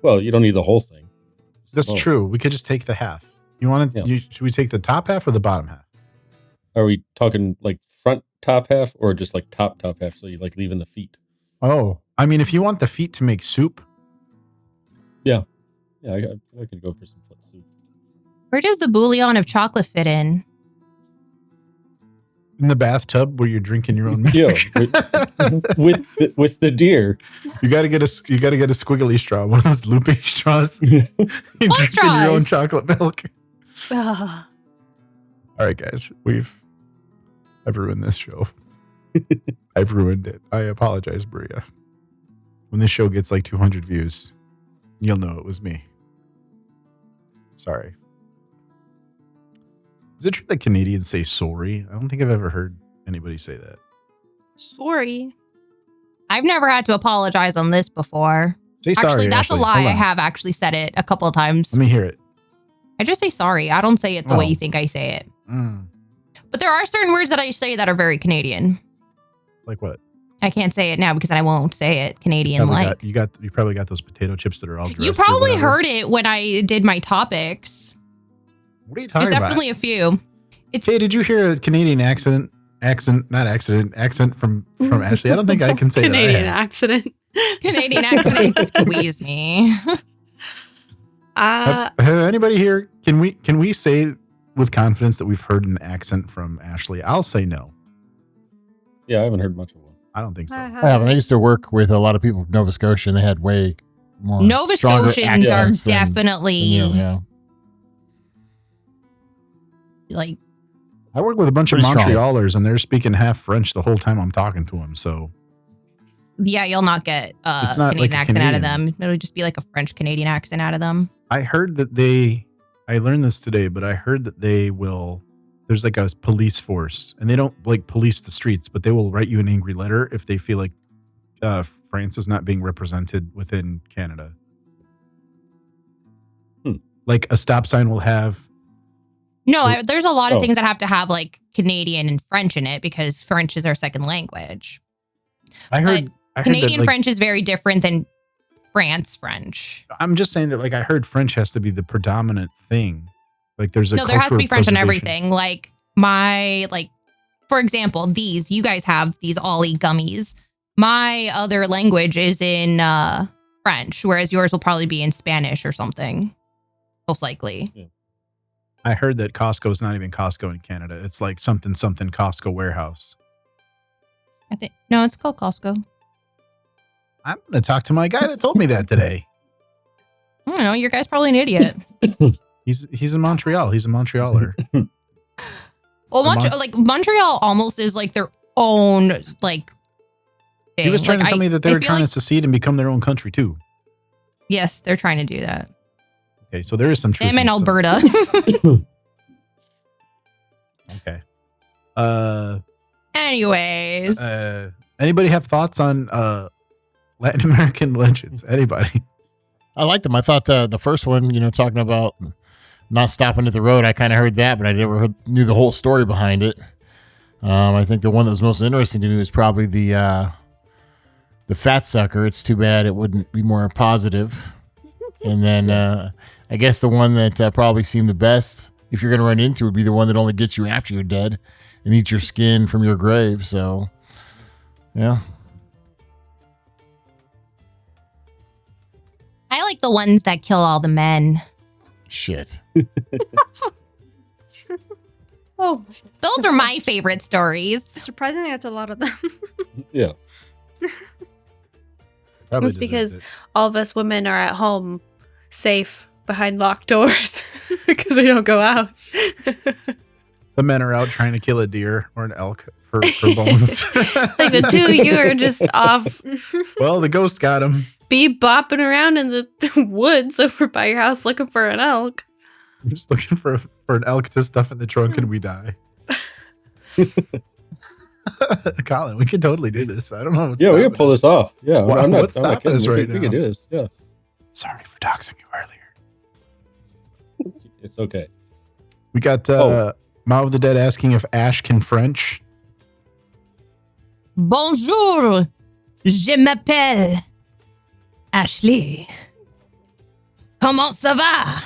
Well, you don't need the whole thing. that's Oh. true. We could just take the half. You want to? Yeah. Should we take the top half or the bottom half? Are we talking like front top half or just like top half? So you like leaving the feet? Oh, I mean, if you want the feet to make soup, Yeah, I could go for some foot soup. Where does the bouillon of chocolate fit in? in the bathtub where you're drinking your own milk. Yeah, with the deer. You gotta get a squiggly straw, one of those loopy straws. You drink in your own chocolate milk. All right, guys, I've ruined this show. I've ruined it. I apologize, Maria. When this show gets like 200 views, you'll know it was me. Sorry. Is it true that Canadians say sorry? I don't think I've ever heard anybody say that. Sorry. I've never had to apologize on this before. Say sorry. Actually, that's Ashley. a lie. Hold I on. have actually said it a couple of times. Let me hear it. I just say sorry. I don't say it the way you think I say it. But there are certain words that I say that are very Canadian. Like what? I can't say it now because I won't say it Canadian like. You probably got those potato chips that are all dressed. You probably heard it when I did my topics. What are you talking There's about? definitely a few. Hey, did you hear a Canadian accent from Ashley? I don't think I can say Canadian that. accident. Canadian accent. Squeeze me. Have anybody here? Can we say with confidence that we've heard an accent from Ashley? I'll say no. Yeah, I haven't heard much of one. I don't think so. I haven't. I used to work with a lot of people from Nova Scotia, and they had way more. Nova stronger Scotians are accents than definitely you, yeah. like. I work with a bunch of Pretty strong. Montrealers, and they're speaking half French the whole time I'm talking to them. So Yeah, you'll not get It's a not Canadian like a accent out of Canadian. them. It'll just be like a French Canadian accent out of them. I heard that I learned this today, but I heard that there's like a police force, and they don't like police the streets, but they will write you an angry letter if they feel like France is not being represented within Canada. Like a stop sign will have. No, there's a lot of Oh. things that have to have like Canadian and French in it because French is our second language. I heard Canadian that, like, French is very different than France French. I'm just saying that, like, I heard French has to be the predominant thing. Like, there's a No, there has to be French on preservation. everything. Like for example, you guys have these Ollie gummies. My other language is in French, whereas yours will probably be in Spanish or something, most likely. Yeah. I heard that Costco is not even Costco in Canada. It's like something Costco warehouse. No, it's called Costco. I'm going to talk to my guy that told me that today. I don't know. Your guy's probably an idiot. He's in Montreal. He's a Montrealer. Well, Montreal almost is like their own like thing. He was trying to tell me that they were feel trying like- to secede and become their own country too. Yes, they're trying to do that. Okay, so there is some truth. Them in some- Alberta. Okay. Anyways, Anybody have thoughts on Latin American legends? Anybody? I liked them. I thought the first one, talking about not stopping at the road, I kind of heard that, but I never knew the whole story behind it. I think the one that was most interesting to me was probably the fat sucker. It's too bad it wouldn't be more positive. And then I guess the one that probably seemed the best, if you're going to run into, would be the one that only gets you after you're dead and eats your skin from your grave. So, yeah. I like the ones that kill all the men. Shit. Oh, Those are my favorite stories. Surprisingly, that's a lot of them. Yeah. Probably It's because deserves it. all of us women are at home safe behind locked doors because we don't go out. The men are out trying to kill a deer or an elk for bones. Like the two of you are just off Well, the ghost got him. bopping around in the woods over by your house looking for an elk. I'm just looking for an elk to stuff in the trunk and we die. Colin, we can totally do this. I don't know. Yeah, we can pull this off. Yeah. Wow, I'm not what's stopping kidding. us right We can now? do this. Yeah. Sorry for doxing you earlier. It's okay. We got Oh. Mao of the Dead asking if Ash can French. Bonjour, je m'appelle Ashley. Comment ça va?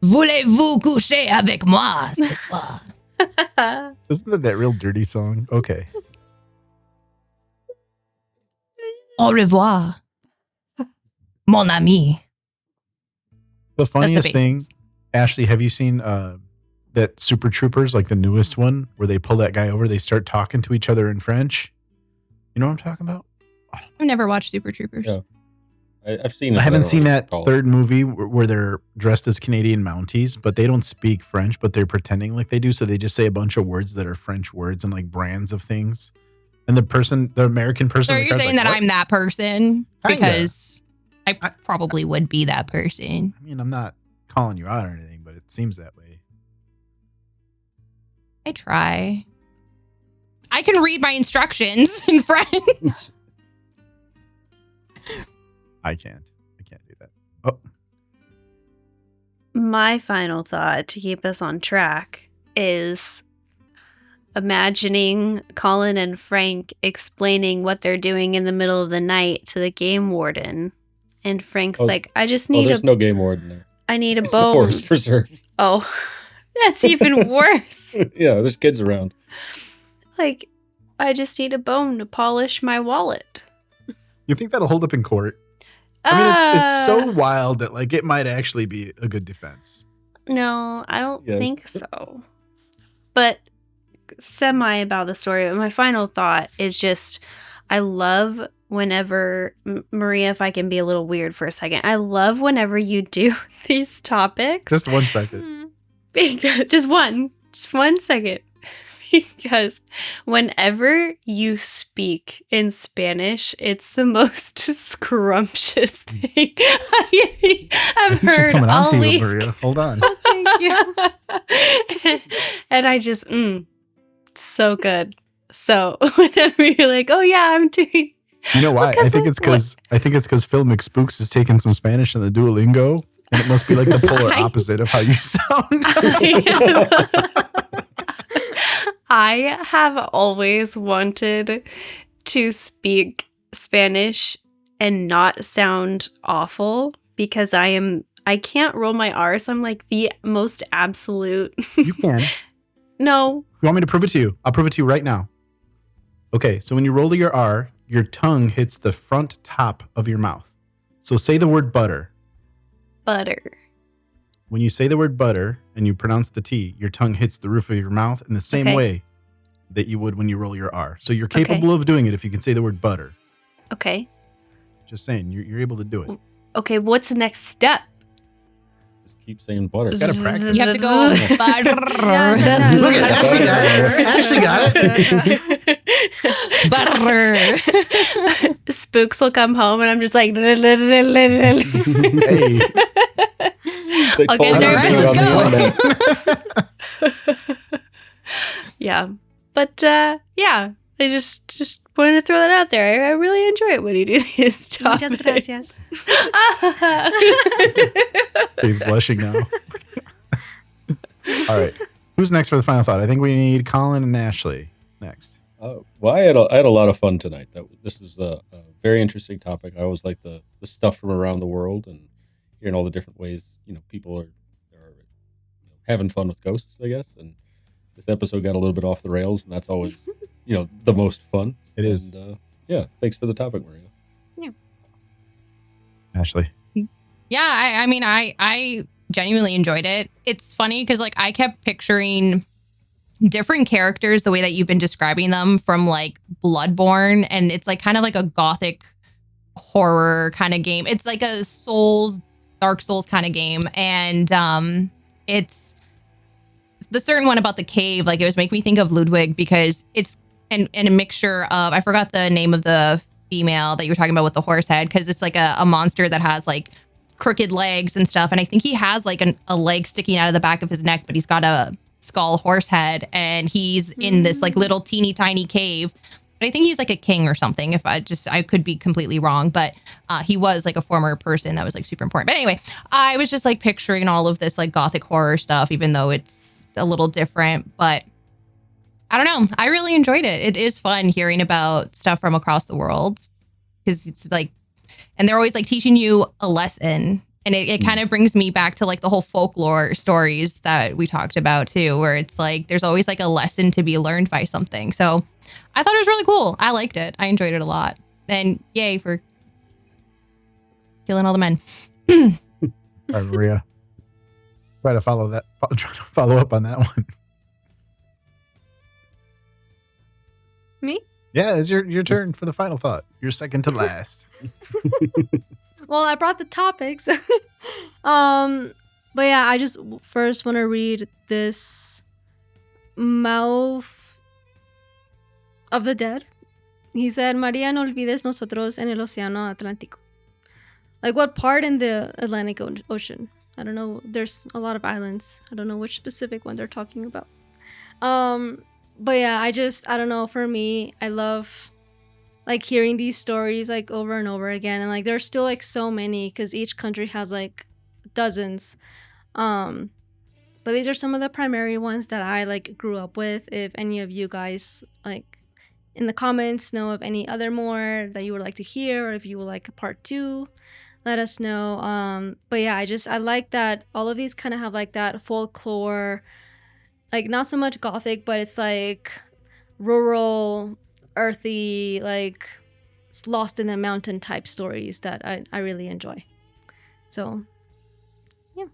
Voulez-vous coucher avec moi ce soir? Isn't that real dirty song? Okay. Au revoir, mon ami. The funniest the thing, basics. Ashley, have you seen that Super Troopers, like the newest one, where they pull that guy over, they start talking to each other in French. You know what I'm talking about? I've never watched Super Troopers. Yeah. I've seen it. I haven't seen that third. third movie where they're dressed as Canadian Mounties, but they don't speak French, but they're pretending like they do. So they just say a bunch of words that are French words and like brands of things. And the American person. So are you saying that I'm that person? Kinda. Because I probably would be that person. I mean, I'm not calling you out or anything, but it seems that way. I try. I can read my instructions in French. I can't do that. Oh, My final thought to keep us on track is imagining Colin and Frank explaining what they're doing in the middle of the night to the game warden. And Frank's like, I just need there's no game warden there. I need a It's the bone. forest preserve. Oh, that's even worse. Yeah, there's kids around. Like, I just need a bone to polish my wallet. you think that'll hold up in court? I mean, it's so wild that like it might actually be a good defense. No, I don't Yeah. think so. But semi about the story. My final thought is just, I love whenever, Maria, if I can be a little weird for a second, I love whenever you do these topics. Just 1 second. Because, just one second. Because whenever you speak in Spanish, it's the most scrumptious thing I've I think she's heard coming on all to you, week. Maria. Hold on. Thank you. And I just, so good. So whenever you're like, oh yeah, I'm doing. You know why? Because I think it's because Phil McSpooks is taking some Spanish in the Duolingo, and it must be like the polar opposite of how you sound. I have always wanted to speak Spanish and not sound awful because I can't roll my R's. I'm like the most absolute. You can. No. You want me to prove it to you? I'll prove it to you right now. Okay, so when you roll your R, your tongue hits the front top of your mouth. So say the word butter. Butter. When you say the word butter and you pronounce the T, your tongue hits the roof of your mouth in the same way that you would when you roll your R. So you're capable of doing it if you can say the word butter. Okay. Just saying, you're able to do it. Okay, what's the next step? Just keep saying butter. You gotta practice. You have to go. Look at Ashley got it. Butter. Spooks will come home and I'm just like. Hey. They I'll told get me there. to do it Let's on go. the internet. Yeah. But yeah, I just wanted to throw that out there. I really enjoy it when you do these topics. Muchas gracias. He's blushing now. All right. Who's next for the final thought? I think we need Colin and Ashley next. Well, I had a lot of fun tonight. This is a very interesting topic. I always like the stuff from around the world and hearing all the different ways people are having fun with ghosts, I guess. And this episode got a little bit off the rails, and that's always the most fun. It is. And, thanks for the topic, Maria. Ashley. Yeah, I mean, I genuinely enjoyed it. It's funny because like I kept picturing different characters the way that you've been describing them from like Bloodborne, and it's like kind of like a gothic horror kind of game. It's like a Dark Souls kind of game, and it's the certain one about the cave. Like it was making me think of Ludwig because it's and a mixture of I forgot the name of the female that you were talking about with the horse head because it's like a monster that has like crooked legs and stuff, and I think he has like a leg sticking out of the back of his neck, but he's got a skull horse head, and he's in this like little teeny tiny cave. But I think he's like a king or something. If I could be completely wrong, but he was like a former person that was like super important. But anyway, I was just like picturing all of this like gothic horror stuff, even though it's a little different. But I don't know. I really enjoyed it. It is fun hearing about stuff from across the world because it's like, and they're always like teaching you a lesson. And it kind of brings me back to like the whole folklore stories that we talked about too, where it's like there's always like a lesson to be learned by something. So I thought it was really cool. I liked it. I enjoyed it a lot. And yay for killing all the men. All right, Maria. try to follow up on that one. Me? Yeah, it's your turn for the final thought. You're second to last. Well, I brought the topics. But yeah, I just first want to read this Mouth of the Dead. He said, María, no olvides nosotros en el océano Atlántico. Like, what part in the Atlantic Ocean? I don't know. There's a lot of islands. I don't know which specific one they're talking about. But yeah, I don't know. For me, I love like hearing these stories like over and over again. And like, there's still like so many because each country has like dozens. But these are some of the primary ones that I like grew up with. If any of you guys like in the comments know of any other more that you would like to hear, or if you would like a part 2, let us know. But yeah, I like that all of these kind of have like that folklore, like not so much gothic, but it's like rural, earthy, like it's lost in the mountain type stories that I really enjoy. So yeah,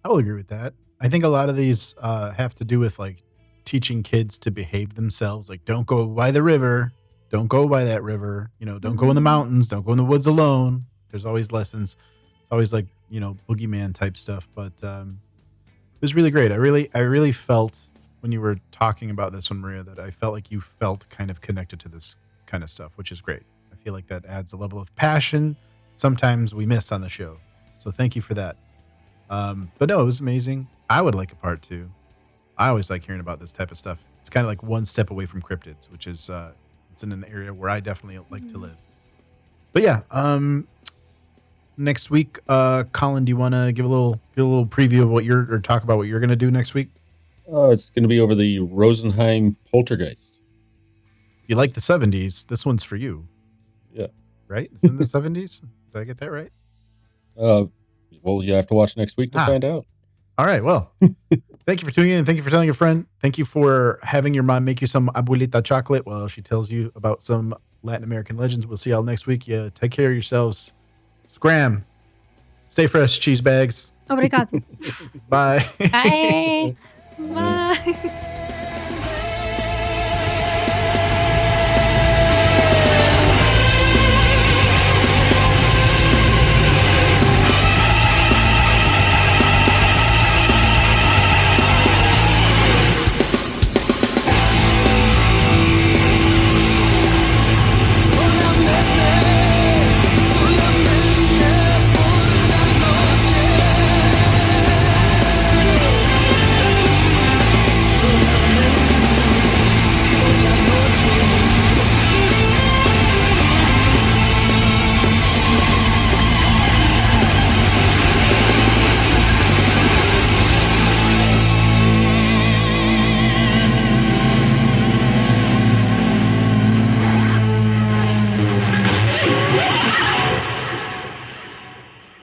I will agree with that. I think a lot of these have to do with like teaching kids to behave themselves. Like, don't go by the river, don't go by that river, don't go in the mountains, don't go in the woods alone. There's always lessons. It's always like, boogeyman type stuff. But it was really great. I really felt when you were talking about this one, Maria, that I felt like you felt kind of connected to this kind of stuff, which is great. I feel like that adds a level of passion sometimes we miss on the show. So thank you for that. But no, it was amazing. I would like a part 2. I always like hearing about this type of stuff. It's kind of like one step away from cryptids, which is it's in an area where I definitely like to live. But yeah, next week, Colin, do you want to give a little preview of or talk about what you're going to do next week? It's going to be over the Rosenheim poltergeist. You like the 70s? This one's for you. Yeah. Right? It's in the 70s? Did I get that right? Well, you have to watch next week to find out. All right. Well, thank you for tuning in. Thank you for telling a friend. Thank you for having your mom make you some abuelita chocolate while she tells you about some Latin American legends. We'll see y'all next week. Yeah, take care of yourselves. Scram. Stay fresh, cheese bags. Obrigado. Bye. Bye. Bye.